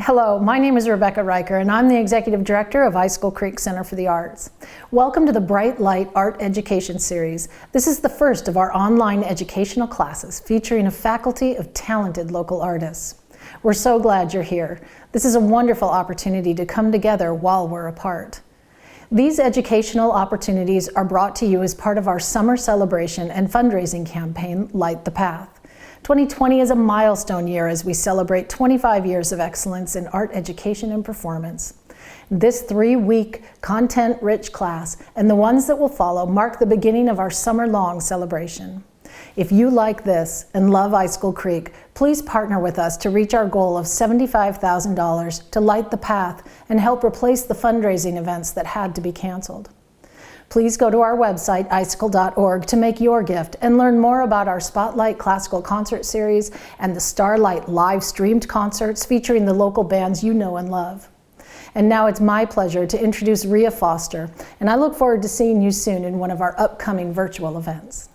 Hello, my name is Rebecca Riker and I'm the Executive Director of Icicle Creek Center for the Arts. Welcome to the Bright Light Art Education Series. This is the first of our online educational classes featuring a faculty of talented local artists. We're so glad you're here. This is a wonderful opportunity to come together while we're apart. These educational opportunities are brought to you as part of our summer celebration and fundraising campaign, Light the Path. 2020 is a milestone year as we celebrate 25 years of excellence in art education and performance. This 3-week content-rich class and the ones that will follow mark the beginning of our summer-long celebration. If you like this and love Icicle Creek, please partner with us to reach our goal of $75,000 to light the path and help replace the fundraising events that had to be canceled. Please go to our website, icicle.org, to make your gift and learn more about our Spotlight Classical Concert Series and the Starlight live-streamed concerts featuring the local bands you know and love. And now it's my pleasure to introduce Rhia Foster, and I look forward to seeing you soon in one of our upcoming virtual events.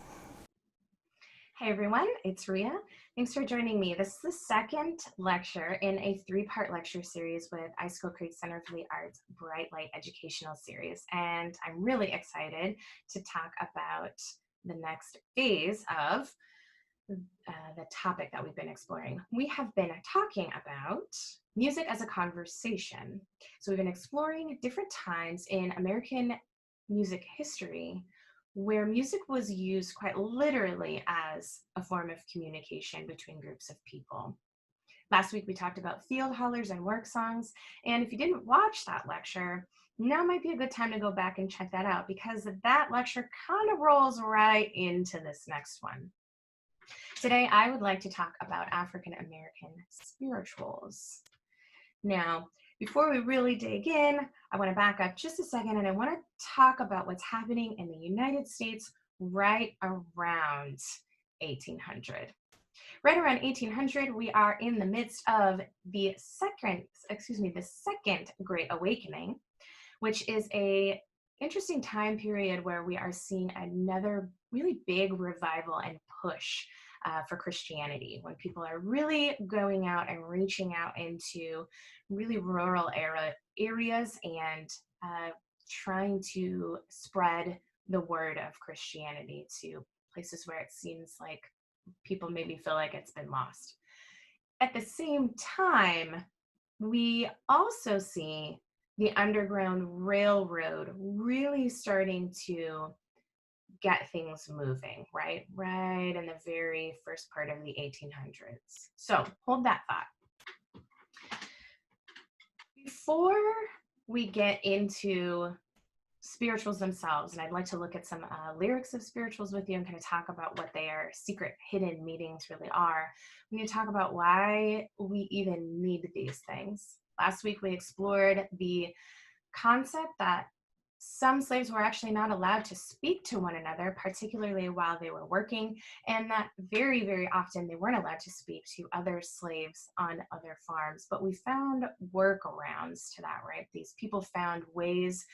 Hey everyone, it's Rhia. Thanks for joining me. This is the second lecture in a 3-part lecture series with Icicle Creek Center for the Arts Bright Light Educational Series. And I'm really excited to talk about the next phase of the topic that we've been exploring. We have been talking about music as a conversation. So we've been exploring different times in American music history where music was used quite literally as a form of communication between groups of people. Last week we talked about field hollers and work songs, and if you didn't watch that lecture, now might be a good time to go back and check that out because that lecture kind of rolls right into this next one. Today I would like to talk about African American spirituals. Now, before we really dig in, I want to back up just a second and I want to talk about what's happening in the United States right around 1800. Right around 1800, we are in the midst of the second Great Awakening, which is an interesting time period where we are seeing another really big revival and push for Christianity, when people are really going out and reaching out into really rural areas and trying to spread the word of Christianity to places where it seems like people maybe feel like it's been lost. At the same time, we also see the Underground Railroad really starting to get things moving, right in the very first part of the 1800s. So hold that thought. Before we get into spirituals themselves, and I'd like to look at some lyrics of spirituals with you and kind of talk about what their secret hidden meanings really are. I'm going to talk about why we even need these things. Last week we explored the concept that some slaves were actually not allowed to speak to one another, particularly while they were working, and that very, very often they weren't allowed to speak to other slaves on other farms. But we found workarounds to that, right? These people found ways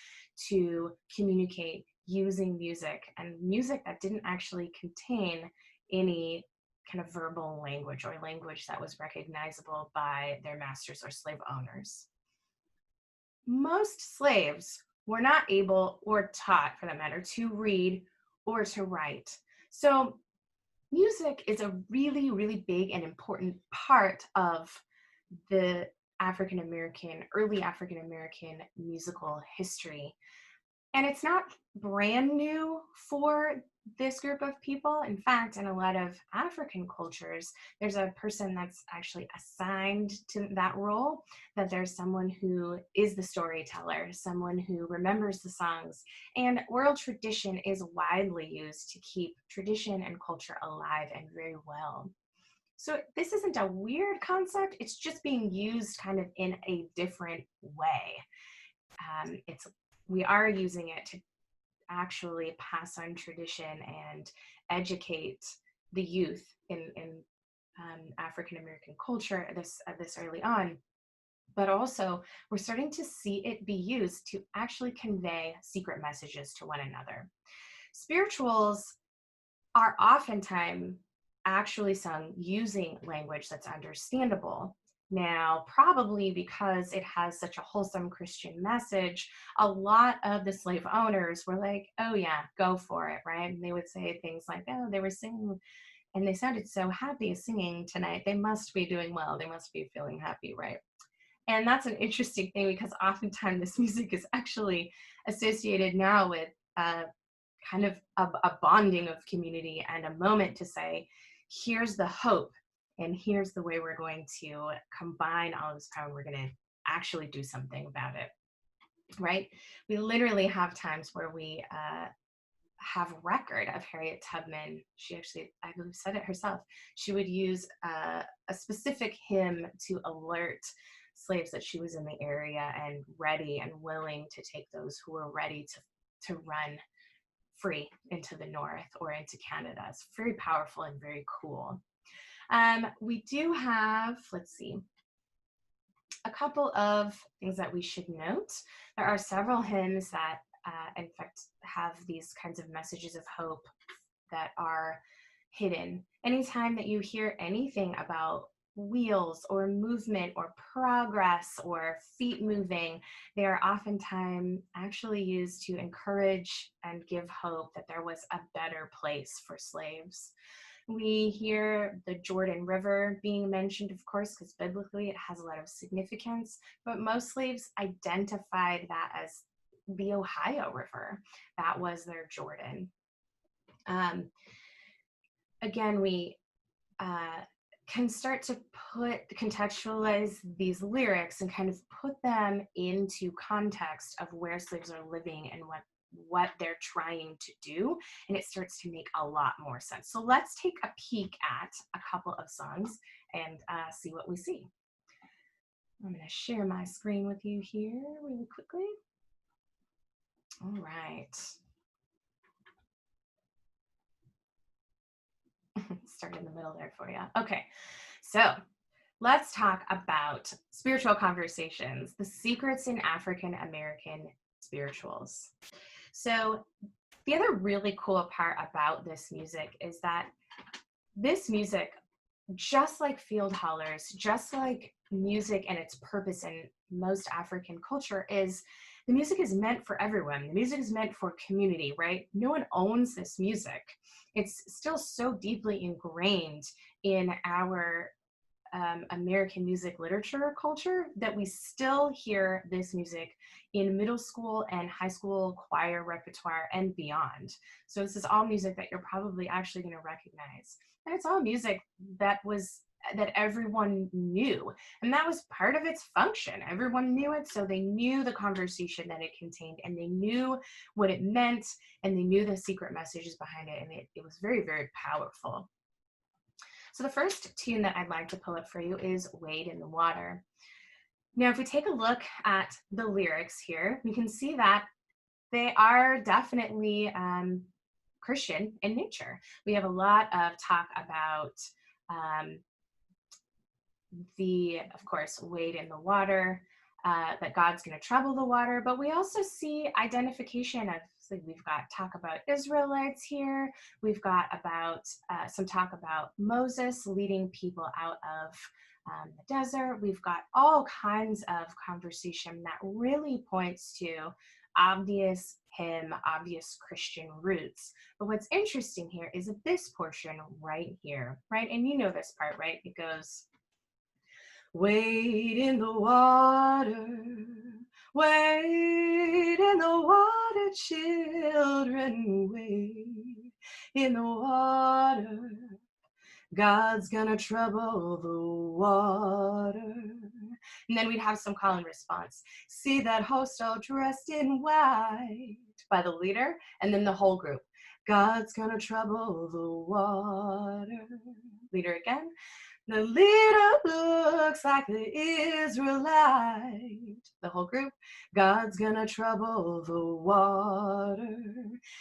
to communicate using music, and music that didn't actually contain any kind of verbal language or language that was recognizable by their masters or slave owners. Most slaves were not able or taught, for that matter, to read or to write. So music is a really, really big and important part of the early African American musical history. And it's not brand new for this group of people. In fact, in a lot of African cultures, there's a person that's actually assigned to that role, that there's someone who is the storyteller, someone who remembers the songs, and oral tradition is widely used to keep tradition and culture alive and very well. So this isn't a weird concept, it's just being used kind of in a different way. We are using it to actually pass on tradition and educate the youth in African American culture this early on. But also, we're starting to see it be used to actually convey secret messages to one another. Spirituals are oftentimes actually sung using language that's understandable. Now, probably because it has such a wholesome Christian message, a lot of the slave owners were like, oh yeah, go for it, right? And they would say things like, oh, they were singing and they sounded so happy singing tonight. They must be doing well. They must be feeling happy, right? And that's an interesting thing because oftentimes this music is actually associated now with kind of a bonding of community and a moment to say, here's the hope and here's the way we're going to combine all this power. We're going to actually do something about it, right? We literally have times where we have record of Harriet Tubman. She actually, I believe, said it herself. She would use a specific hymn to alert slaves that she was in the area and ready and willing to take those who were ready to run free into the North or into Canada. It's very powerful and very cool. We do have, let's see, a couple of things that we should note. There are several hymns that in fact have these kinds of messages of hope that are hidden. Anytime that you hear anything about wheels or movement or progress or feet moving, they are oftentimes actually used to encourage and give hope that there was a better place for slaves. We hear the Jordan River being mentioned, of course, because biblically it has a lot of significance, but most slaves identified that as the Ohio River. That was their Jordan. Again, we can start to contextualize these lyrics and kind of put them into context of where slaves are living and what they're trying to do, and it starts to make a lot more sense. So let's take a peek at a couple of songs and see what we see. I'm going to share my screen with you here really quickly. All right. Start in the middle there for you. Okay, so let's talk about spiritual conversations, the secrets in African American spirituals. So the other really cool part about this music is that this music, just like field hollers, just like music and its purpose in most African culture, is the music is meant for everyone. The music is meant for community, right? No one owns this music. It's still so deeply ingrained in our American music literature culture that we still hear this music in middle school and high school choir repertoire and beyond. So this is all music that you're probably actually going to recognize. And it's all music that everyone knew. And that was part of its function. Everyone knew it, so they knew the conversation that it contained, and they knew what it meant, and they knew the secret messages behind it, and it was very, very powerful. So the first tune that I'd like to pull up for you is Wade in the Water. Now, if we take a look at the lyrics here, we can see that they are definitely Christian in nature. We have a lot of talk about of course, wade in the water, that God's going to trouble the water, but we also see identification of, so we've got talk about Israelites here, we've got about some talk about Moses leading people out of the desert, we've got all kinds of conversation that really points to obvious hymn, obvious Christian roots. But what's interesting here is that this portion right here, right, and you know this part, right, it goes, wade in the water, wade in the water, children, wade in the water. God's gonna trouble the water. And then we'd have some call and response. See that host all dressed in white, by the leader, and then the whole group. God's gonna trouble the water. Leader again. The leader looks like the Israelite. The whole group. God's gonna trouble the water.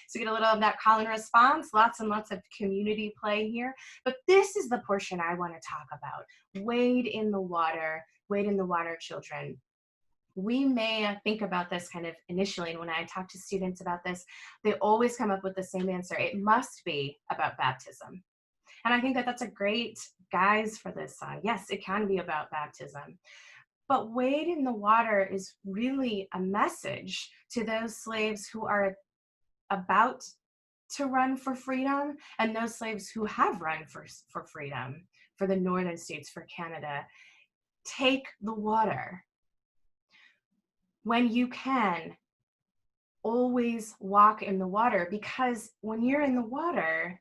So you get a little of that call and response, lots and lots of community play here. But this is the portion I want to talk about. Wade in the water, children. We may think about this kind of initially, and when I talk to students about this, they always come up with the same answer. It must be about baptism. And I think that that's a great guise for this song. Yes, it can be about baptism, but wade in the water is really a message to those slaves who are about to run for freedom and those slaves who have run for freedom, for the northern states, for Canada. Take the water. When you can, always walk in the water, because when you're in the water,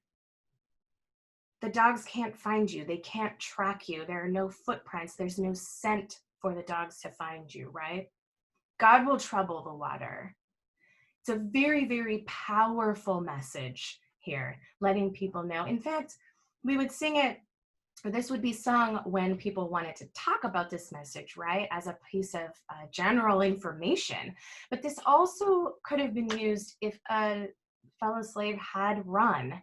the dogs can't find you. They can't track you. There are no footprints. There's no scent for the dogs to find you, right? God will trouble the water. It's a very, very powerful message here, letting people know. In fact, we would sing it, or this would be sung when people wanted to talk about this message, right, as a piece of general information. But this also could have been used if a fellow slave had run,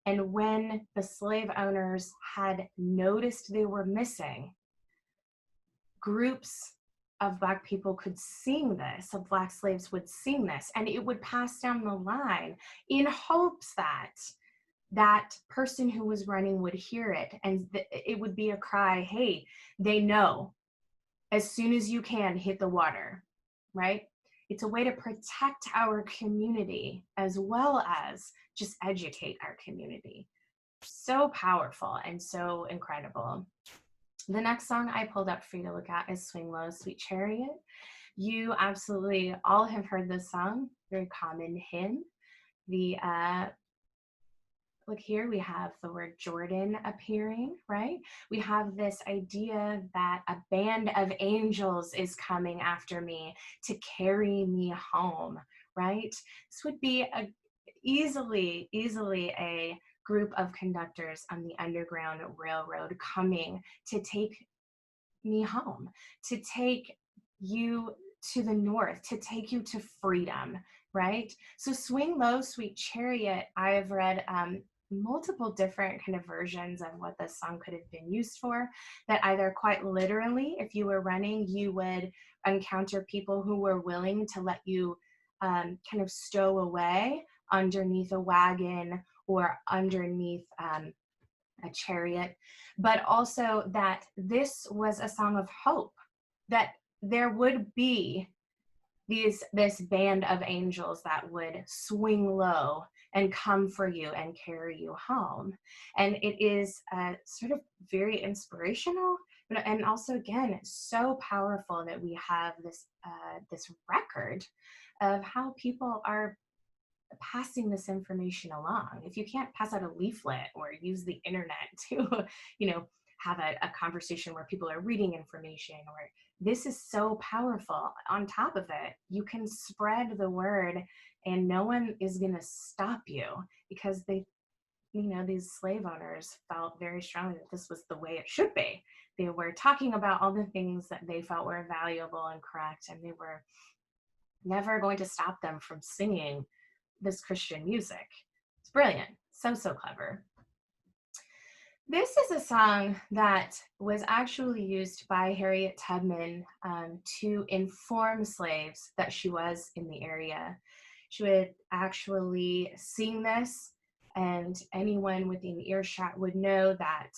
and when the slave owners had noticed they were missing, groups of Black people could sing this, of Black slaves would sing this, and it would pass down the line in hopes that that person who was running would hear it, and it would be a cry, hey, they know, as soon as you can, hit the water, right? It's a way to protect our community as well as just educate our community. So powerful and so incredible. The next song I pulled up for you to look at is Swing Low, Sweet Chariot. You absolutely all have heard this song, very common hymn. Look here, we have the word Jordan appearing, right? We have this idea that a band of angels is coming after me to carry me home, right? This would be easily a group of conductors on the Underground Railroad coming to take me home, to take you to the north, to take you to freedom, right? So Swing Low, Sweet Chariot, I've read multiple different kind of versions of what this song could have been used for, that either quite literally, if you were running, you would encounter people who were willing to let you kind of stow away underneath a wagon or underneath a chariot, but also that this was a song of hope, that there would be this band of angels that would swing low and come for you and carry you home. And it is sort of very inspirational, and also, again, so powerful that we have this record of how people are passing this information along. If you can't pass out a leaflet or use the internet to, have a conversation where people are reading information, or this is so powerful. On top of it, you can spread the word and no one is going to stop you, because these slave owners felt very strongly that this was the way it should be. They were talking about all the things that they felt were valuable and correct, and they were never going to stop them from singing this Christian music. It's brilliant. So clever. This is a song that was actually used by Harriet Tubman to inform slaves that she was in the area. She would actually sing this, and anyone within earshot would know that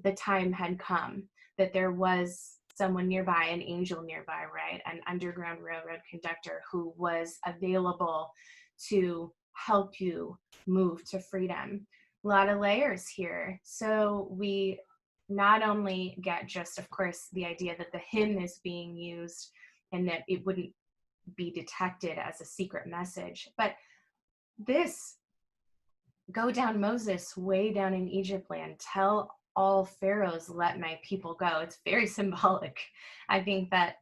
the time had come, that there was someone nearby, an angel nearby, right? An Underground Railroad conductor who was available to help you move to freedom. A lot of layers here. So we not only get just, of course, the idea that the hymn is being used and that it wouldn't be detected as a secret message, but this, go down Moses, way down in Egypt land, tell all pharaohs, let my people go. It's very symbolic. I think that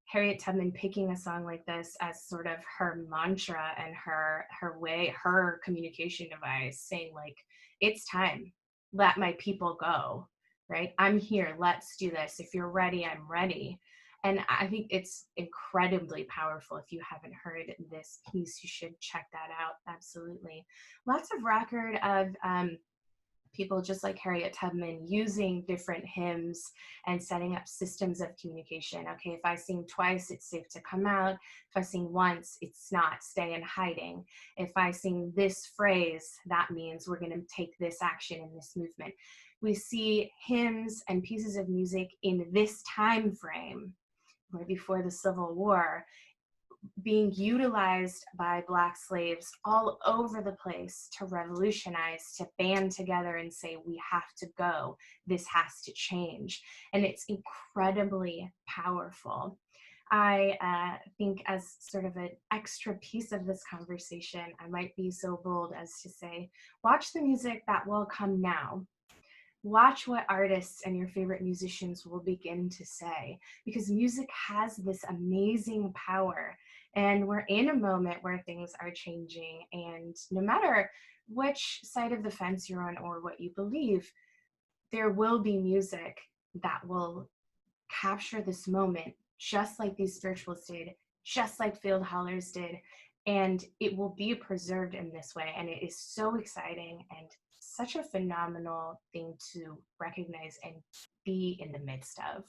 Harriet Tubman picking a song like this as sort of her mantra and her way, her communication device, saying like, it's time, let my people go, right? I'm here, let's do this. If you're ready, I'm ready. And I think it's incredibly powerful. If you haven't heard this piece, you should check that out, absolutely. Lots of record of people just like Harriet Tubman using different hymns and setting up systems of communication. Okay, if I sing twice, it's safe to come out. If I sing once, it's not, stay in hiding. If I sing this phrase, that means we're going to take this action in this movement. We see hymns and pieces of music in this time frame, right before the Civil War, being utilized by Black slaves all over the place to revolutionize, to band together and say, we have to go, this has to change. And it's incredibly powerful. I think, as sort of an extra piece of this conversation, I might be so bold as to say, watch the music that will come now. Watch what artists and your favorite musicians will begin to say, because music has this amazing power. And we're in a moment where things are changing. And no matter which side of the fence you're on or what you believe, there will be music that will capture this moment, just like these spirituals did, just like field hollers did. And it will be preserved in this way. And it is so exciting and such a phenomenal thing to recognize and be in the midst of.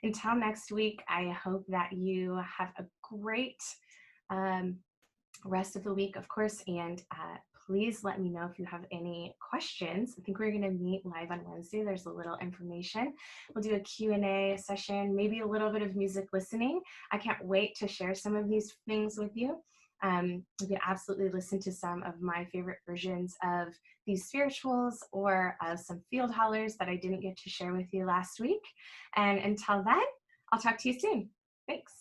Until next week, I hope that you have a great rest of the week, of course, and please let me know if you have any questions. I think we're going to meet live on Wednesday. There's a little information. We'll do a Q&A session, maybe a little bit of music listening. I can't wait to share some of these things with you. You can absolutely listen to some of my favorite versions of these spirituals or some field hollers that I didn't get to share with you last week. And until then, I'll talk to you soon. Thanks.